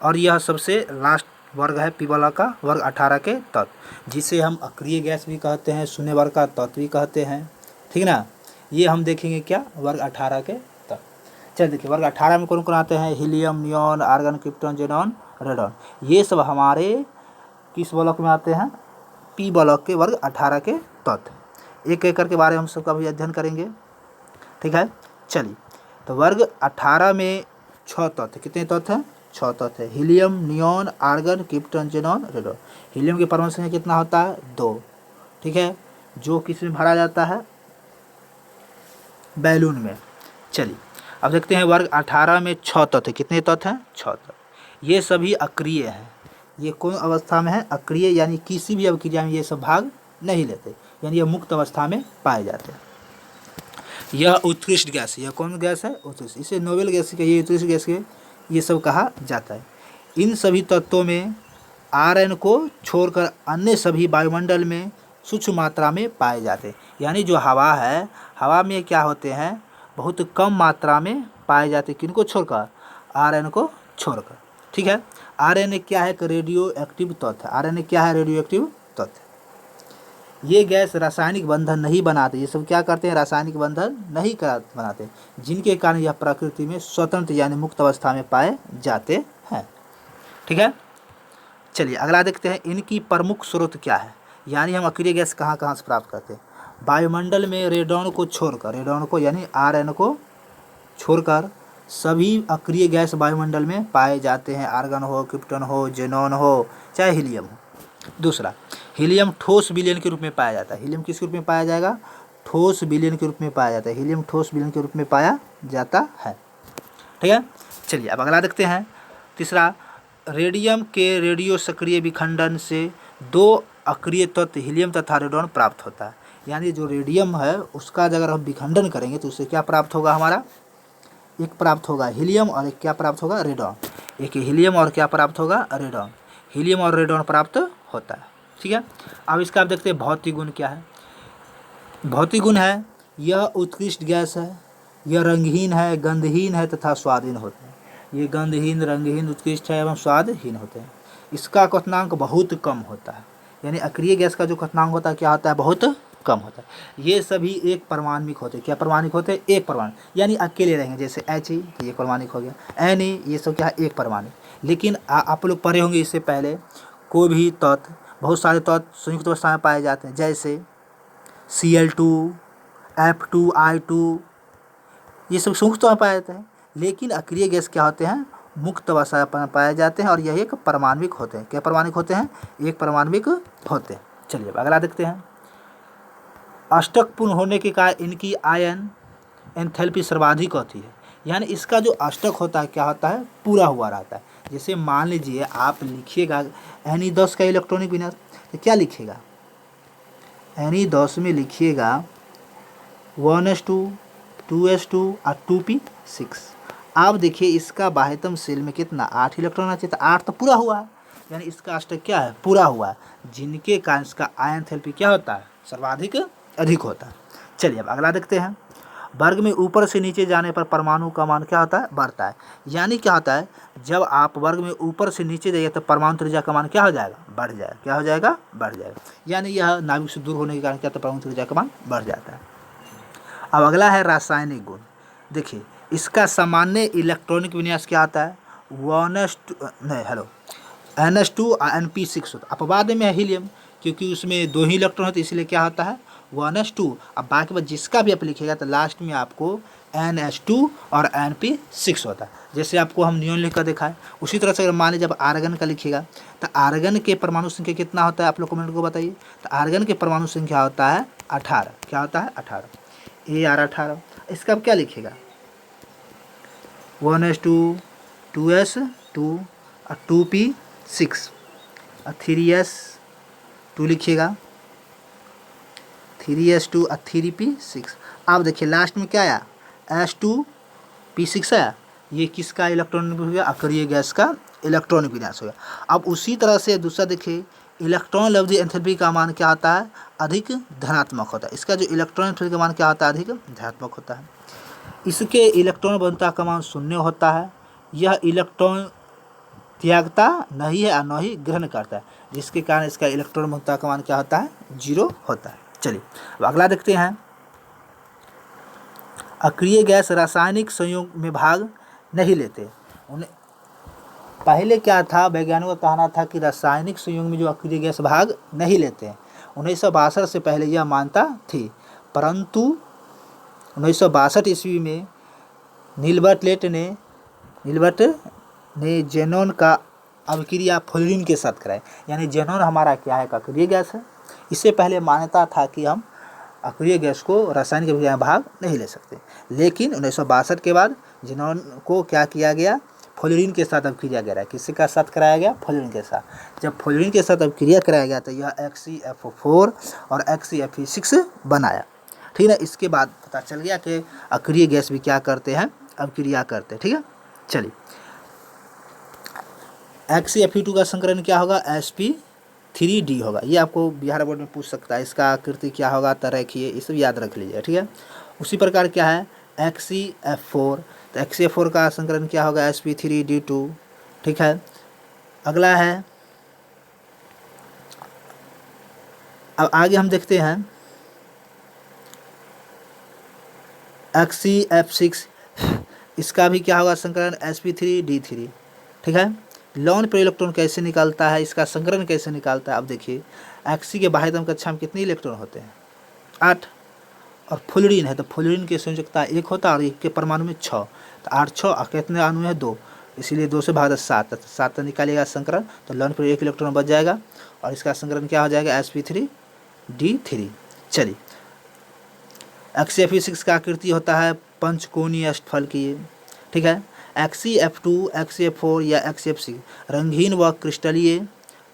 और यह सबसे लास्ट वर्ग है पी वाला का, वर्ग 18 के तत्व, जिसे हम अक्रिय गैस भी कहते हैं, शून्य वर्ग का तत्व भी कहते हैं। ठीक ना, ये हम देखेंगे क्या, वर्ग 18 के तत्व। चलिए देखिए, वर्ग 18 में कौन कौन आते हैं, helium, neon, argon, krypton, xenon, radon. ये सब हमारे किस ब्लॉक में आते हैं, पी ब्लॉक के वर्ग 18 के तत्व। एक एक करके बारे में हम सबका भी अध्ययन करेंगे। ठीक है, चलिए। तो वर्ग 18 में 6 तत्व, कितने तत्व हैं, 6 तत्व है। Helium, neon, argon, krypton, xenon, radon. Helium की परमाणु संख्या कितना होता है, 2। ठीक है, जो किस में भरा जाता है, बैलून में। चलिए अब देखते हैं वर्ग 18 में 6 तत्व, कितने तत्व हैं, 6 तत्व। ये सभी अक्रिय हैं। ये कौन अवस्था में है, अक्रिय, यानी किसी भी अभिक्रिया में ये सब भाग नहीं लेते, यानी ये मुक्त अवस्था में पाए जाते हैं। यह उत्कृष्ट गैस, यह कौन गैस है, उत्कृष्ट, इसे नोबेल गैस के, ये उत्कृष्ट गैस के ये सब कहा जाता है। इन सभी तत्वों में आरएन को छोड़कर अन्य सभी वायुमंडल में सूक्ष्म मात्रा में पाए जाते हैं। यानी जो हवा है, हवा में क्या होते हैं, बहुत कम मात्रा में पाए जाते हैं, किनको छोड़कर, आरएन को छोड़कर। ठीक है, आरएन क्या है, एक रेडियो एक्टिव तत्व। आरएन क्या है, रेडियो एक्टिव तत्व। ये गैस रासायनिक बंधन नहीं बनाते, ये सब क्या करते हैं, रासायनिक बंधन नहीं बनाते, जिनके कारण यह प्रकृति में स्वतंत्र यानी मुक्त अवस्था में पाए जाते हैं। ठीक है, चलिए अगला देखते हैं, इनकी प्रमुख स्रोत क्या है, यानी हम अक्रिय गैस कहाँ कहाँ से प्राप्त करते हैं। वायुमंडल में रेडॉन को छोड़कर, रेडॉन को यानी आरएन को छोड़कर सभी अक्रिय गैस वायुमंडल में पाए जाते हैं। आर्गन हो, क्रिप्टॉन हो, जेनॉन हो, चाहे हीलियम हो। दूसरा, हीलियम ठोस विलयन के रूप में पाया जाता है। हीलियम किस रूप में पाया जाएगा, ठोस विलयन के रूप में पाया जाता है। हीलियम ठोस विलयन के रूप में पाया जाता है। ठीक है, चलिए अब अगला देखते हैं। तीसरा, रेडियम के रेडियो सक्रिय विखंडन से 2 अक्रिय तत्व हीलियम तथा रेडॉन प्राप्त होता है। यानी जो रेडियम है उसका अगर हम विखंडन करेंगे तो उससे क्या प्राप्त होगा, हमारा एक प्राप्त होगा हीलियम और एक क्या प्राप्त होगा, रेडॉन। एक हीलियम और क्या प्राप्त होगा, रेडॉन। हीलियम और रेडॉन प्राप्त होता है। ठीक है, अब इसका आप देखते हैं भौतिक गुण क्या है। भौतिक गुण है, यह उत्कृष्ट गैस है, यह रंगहीन है, गंधहीन है तथा स्वादहीन होते हैं। ये गंधहीन, रंगहीन, उत्कृष्ट है एवं स्वादहीन होते हैं। इसका क्वथनांक बहुत कम होता है, यानी अक्रिय गैस का जो क्वथनांक होता है क्या होता है, बहुत कम होता है। ये सभी एक परमाणविक होते हैं। क्या परमाणविक होते हैं, एक परमाणु, यानी अकेले रहेंगे, जैसे H ये परमाणविक हो गया, Na ये सब क्या है, एक परमाणु। लेकिन आप लोग पढ़े होंगे इससे पहले, कोई भी तत्व, बहुत सारे तत्व संयुक्त अवस्था में पाए जाते हैं, जैसे Cl2, F2I2, ये सब संयुक्त में पाए जाते हैं। लेकिन अक्रिय गैस क्या होते हैं, मुक्त अवस्था में पाए जाते हैं और यह एक परमाणविक होते हैं। क्या परमाणविक होते हैं, एक परमाणविक होते हैं। चलिए अगला देखते हैं। अष्टकपूर्ण होने के कारण इनकी आयन एंथैल्पी सर्वाधिक होती है। यानी इसका जो अष्टक होता है क्या होता है, पूरा हुआ रहता है। जैसे मान लीजिए आप लिखिएगा Na10 का इलेक्ट्रॉनिक विन्यास, तो क्या लिखिएगा, Na10 में लिखिएगा 1s2, 2s2 और 2p6। आप देखिए इसका बाह्यतम सेल में कितना, 8 इलेक्ट्रॉन आना चाहिए, तो 8 तो पूरा हुआ है, यानी इसका अष्टक क्या है, पूरा हुआ है, जिनके कारण इसका आयन एंथैल्पी क्या होता है, सर्वाधिक अधिक होता है। चलिए अब अगला देखते हैं। वर्ग में ऊपर से नीचे जाने पर परमाणु का मान क्या होता है, बढ़ता है। यानी क्या होता है, जब आप वर्ग में ऊपर से नीचे जाइए तो परमाणु त्रिज्या का मान क्या हो जाएगा, बढ़ जाएगा। क्या हो जाएगा, बढ़ जाएगा। यानी यह नाभिक से दूर होने के कारण क्या होता है, परमाणु त्रिज्या का मान बढ़ जाता है। अब अगला है रासायनिक गुण। देखिए इसका सामान्य इलेक्ट्रॉनिक विन्यास क्या आता है, NH2 और Np6 होता है। अपवाद में है हीलियम, क्योंकि उसमें 2 ही इलेक्ट्रॉन होते, इसलिए क्या होता है 1s2। अब बाकी बात जिसका भी आप लिखिएगा तो लास्ट में आपको NH2 और Np6 होता है। जैसे आपको हम नियॉन लिख कर दिखाए, उसी तरह से अगर मान लीजिए जब आर्गन का लिखिएगा तो आर्गन के परमाणु संख्या कितना होता है, आप लोग कमेंट को बताइए। तो आर्गन के परमाणु संख्या होता है 18। क्या होता है, 18, Ar18। इसका आप क्या लिखिएगा, 1s2, 2s2 और 2p6 और 3s2 लिखिएगा, 3s2 और 3p6। आप देखिए लास्ट में क्या आया, S2p6 आया। ये किसका इलेक्ट्रॉनिक हो गया, अक्रिय गैस का इलेक्ट्रॉनिक विन्यास हो गया। अब उसी तरह से दूसरा देखिए, इलेक्ट्रॉन लब्धि एंथैल्पी का मान क्या होता है, अधिक धनात्मक होता है। इसका जो इलेक्ट्रॉन एंथैल्पी का मान क्या होता है, अधिक धनात्मक होता है। इसके इलेक्ट्रॉन बंधुता का मान 0 होता है। यह इलेक्ट्रॉन त्यागता नहीं है और न ही ग्रहण करता है, जिसके कारण इसका इलेक्ट्रॉन मुक्तता का मान क्या होता है, 0 होता है। चलिए अब अगला देखते हैं। अक्रिय गैस रासायनिक संयोग में भाग नहीं लेते। उन्हें पहले क्या था, वैज्ञानिकों का कहना था कि रासायनिक संयोग में जो अक्रिय गैस भाग नहीं लेते हैं। 1962 से पहले यह मान्यता थी, परंतु 1962 ईस्वी में नीलबर्ट ने जेनॉन का अभिक्रिया फ्लोरीन के साथ कराई। यानी जेनॉन हमारा क्या है, अक्रिय गैस है। इससे पहले मान्यता था कि हम अक्रिय गैस को रासायनिक अभिक्रिया में भाग नहीं ले सकते, लेकिन 1962 के बाद जेनॉन को क्या किया गया, फ्लोरीन के साथ अभिक्रिया कराया। किसके साथ कराया गया, फ्लोरीन के साथ। जब फ्लोरीन के साथ अभिक्रिया कराया गया तो यह XeFO4 और XeFe6 बनाया। ठीक है, इसके बाद पता चल गया कि अक्रिय गैस भी क्या करते हैं, अभिक्रिया करते हैं। ठीक है, चलिए XeFe2 का संकरण क्या होगा, sp3d होगा। ये आपको बिहार बोर्ड में पूछ सकता है, इसका आकृति क्या होगा, तरह ये सब याद रख लीजिए। ठीक है, उसी प्रकार क्या है XeF4, तो XeF4 का संकरण क्या होगा, sp3d2। ठीक है, अगला है, अब आगे हम देखते हैं XeF6, इसका भी क्या होगा संकरण, sp3d3। ठीक है, लौन पर इलेक्ट्रॉन कैसे निकालता है, इसका संकरण कैसे निकालता है। अब देखिए Xe के बाह्यतम कक्षा में कितने इलेक्ट्रॉन होते हैं, 8, और फ्लोरीन है तो फ्लोरीन की संयोजकता 1 होता है और 1 के परमाणु में 6, तो 8 6 और कितने अणु है, 2, इसीलिए 2 से भाग 7, 7 निकालेगा संकरण, तो लौन पर 1 इलेक्ट्रॉन बच जाएगा और इसका संकरण क्या हो जाएगा, sp3d3। चलिए XeFe6 का आकृति होता है पंचकोणीय अष्टफल की। ठीक है, XeF2, XeF4 या XeF6 रंगीन व क्रिस्टलीय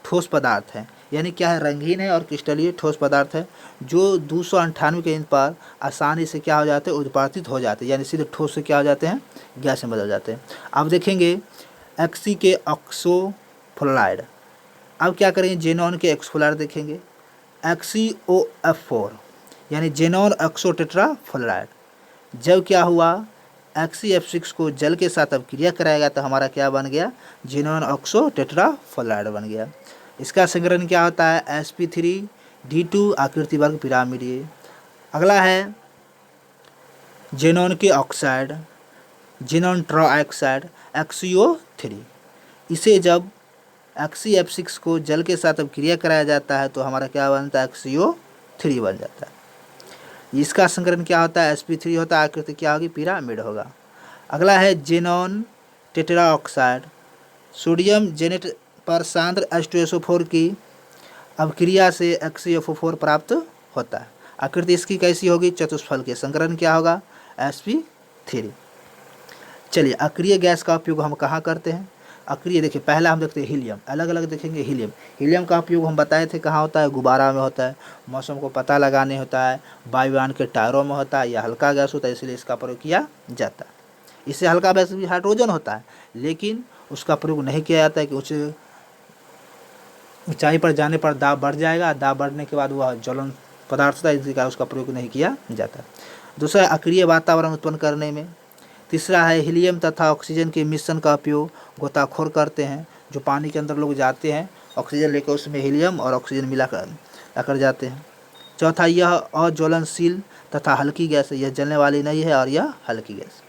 ठोस पदार्थ है। यानी क्या है, रंगीन है और क्रिस्टलीय ठोस पदार्थ है, जो 298 के इंच पर आसानी से क्या हो जाते हैं, उत्पादित हो जाते हैं, यानी सीधे ठोस से क्या हो जाते हैं, गैस में बदल जाते हैं। अब देखेंगे Xe के ऑक्सोफ्लोराइड। अब क्या करेंगे, जेनॉन के एक्सफ्लोराइड देखेंगे, XeOF4 यानी जेनॉन ऑक्सोटेट्राफ्लोराइड। जब क्या हुआ, XeF6 को जल के साथ अभिक्रिया कराएगा तो हमारा क्या बन गया, जेनॉन ऑक्सोटेट्राफ्लोराइड बन गया। इसका संकरण क्या होता है, sp3d2 आकृति वर्ग पिरामिडीय। अगला है जेनॉन के ऑक्साइड, जेनॉन ट्राइऑक्साइड XeO3। इसे जब XeF6 को जल के साथ अभिक्रिया कराया जाता है तो हमारा क्या बनता है, XeO3 बन जाता है। इसका संकरण क्या होता है, sp3 होता है, आकृति क्या होगी, पिरामिड होगा। अगला है जेनॉन टेट्राऑक्साइड। सोडियम जेनेट पर सांद्र H2SO4 की अभिक्रिया से XeFO4 प्राप्त होता है। आकृति इसकी कैसी होगी, चतुष्फल के। संकरण क्या होगा, sp3। चलिए अक्रिय गैस का उपयोग हम कहाँ करते हैं, अक्रिय देखिए पहला हम देखते हैं हीलियम, अलग अलग देखेंगे। हीलियम का उपयोग हम बताए थे कहाँ होता है, गुब्बारा में होता है, मौसम को पता लगाने होता है, वायुयान के टायरों में होता है, यह हल्का गैस होता है इसलिए इसका प्रयोग किया जाता है। इससे हल्का गैस भी हाइड्रोजन होता है, लेकिन उसका प्रयोग नहीं किया जाता है कि उस ऊंचाई पर जाने पर दाब बढ़ जाएगा, दाब बढ़ने के बाद वह ज्वलन पदार्थ होता है, इसी कारण उसका प्रयोग नहीं किया जाता। दूसरा अक्रिय वातावरण उत्पन्न करने में। तीसरा है हीलियम तथा ऑक्सीजन के मिश्रण का उपयोग गोताखोर करते हैं, जो पानी के अंदर लोग जाते हैं ऑक्सीजन लेकर उसमें हीलियम और ऑक्सीजन मिलाकर जाते हैं। चौथा यह अज्वलनशील तथा हल्की गैस है, यह जलने वाली नहीं है और यह हल्की गैस।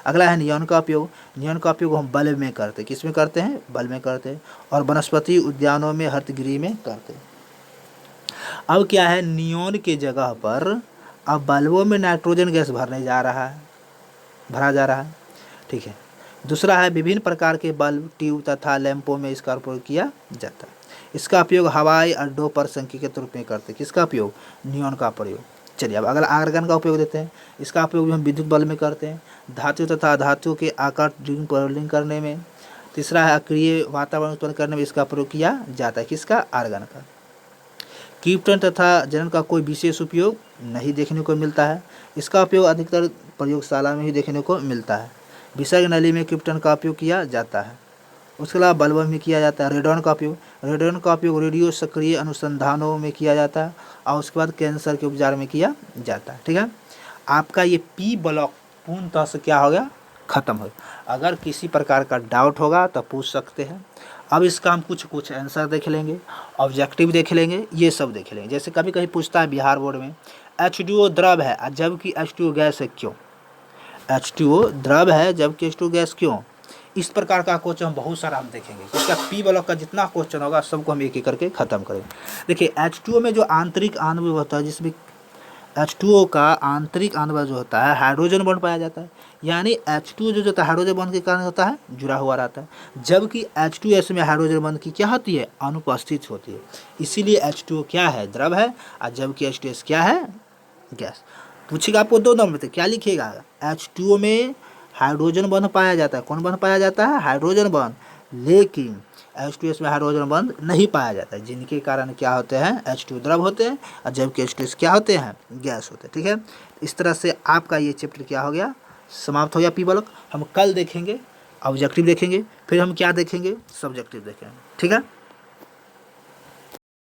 अगला है नियॉन का उपयोग। नियॉन का उपयोग हम बल्ब में करते हैं, किस में करते हैं, बल्ब में करते हैं, और वनस्पति उद्यानों में हरितगृह में करते हैं। अब क्या है, नियॉन के जगह पर अब बल्बों में नाइट्रोजन गैस भरा जा रहा है। ठीक है। दूसरा है विभिन्न प्रकार के बल्ब, ट्यूब तथा लैंपों में इसका उपयोग किया जाता है। इसका उपयोग हवाई अड्डों पर संकेत रूप में करते हैं, किसका उपयोग, नियॉन का प्रयोग। चलिए अब अगला आर्गन का उपयोग देते हैं। इसका उपयोग भी हम विद्युत बल्ब में करते हैं, धातु तथा धातु के आकार ड्रिलिंग करने में। तीसरा है अक्रिय वातावरण उत्पन्न करने में इसका प्रयोग किया जाता है, किसका, आर्गन का। क्रिप्टन तथा जनन का कोई विशेष उपयोग नहीं देखने को मिलता है, इसका उपयोग अधिकतर प्रयोगशाला में ही देखने को मिलता है। विसर्ग नली में क्रिप्टन का उपयोग किया जाता है। उसके अलावा बल्ब में किया जाता है। रेडॉन का उपयोग रेडियो सक्रिय अनुसंधानों में किया जाता है और उसके बाद कैंसर के उपचार में किया जाता है। ठीक है, आपका ये पी ब्लॉक पूर्णतः से क्या हो गया, ख़त्म हो। अगर किसी प्रकार का डाउट होगा तो पूछ सकते हैं। अब इसका हम कुछ आंसर देख लेंगे, ऑब्जेक्टिव देख लेंगे, ये सब देख लेंगे। जैसे कभी कभी पूछता है बिहार बोर्ड में H2O द्रव है जबकि H2O गैस है, क्यों? H2O द्रव है जबकि H2O गैस क्यों? इस प्रकार का क्वेश्चन बहुत सारा हम देखेंगे। इसका पी ब्लॉक का जितना क्वेश्चन होगा सबको हम एक एक करके ख़त्म करेंगे। देखिए H2O में जो आंतरिक आणविक होता है, जिसमें H2O का आंतरिक आणविक जो होता है हाइड्रोजन बॉन्ड पाया जाता है, यानी H2O जो होता है हाइड्रोजन बॉन्ड के कारण होता है जुड़ा हुआ रहता है, जबकि H2S में हाइड्रोजन बॉन्ड की क्या होती है? अनुपस्थित होती है। इसीलिए H2O क्या है? द्रव है, और जबकि H2S क्या है? गैस। पूछेगा आपको 2 नंबर पे, क्या लिखिएगा? H2O में हाइड्रोजन बॉन्ड पाया जाता है। कौन बॉन्ड पाया जाता है? Hydrogen bond. लेकिन H2S में हाइड्रोजन बॉन्ड नहीं पाया जाता है, जिनके कारण क्या होते हैं? H2O द्रव होते हैं, और जबकि H2S क्या होते हैं? गैस होते हैं। ठीक है, इस तरह से आपका ये चैप्टर क्या हो गया? समाप्त हो गया पी ब्लॉक। हम कल देखेंगे ऑब्जेक्टिव देखेंगे, फिर हम क्या देखेंगे? सब्जेक्टिव देखेंगे। ठीक है।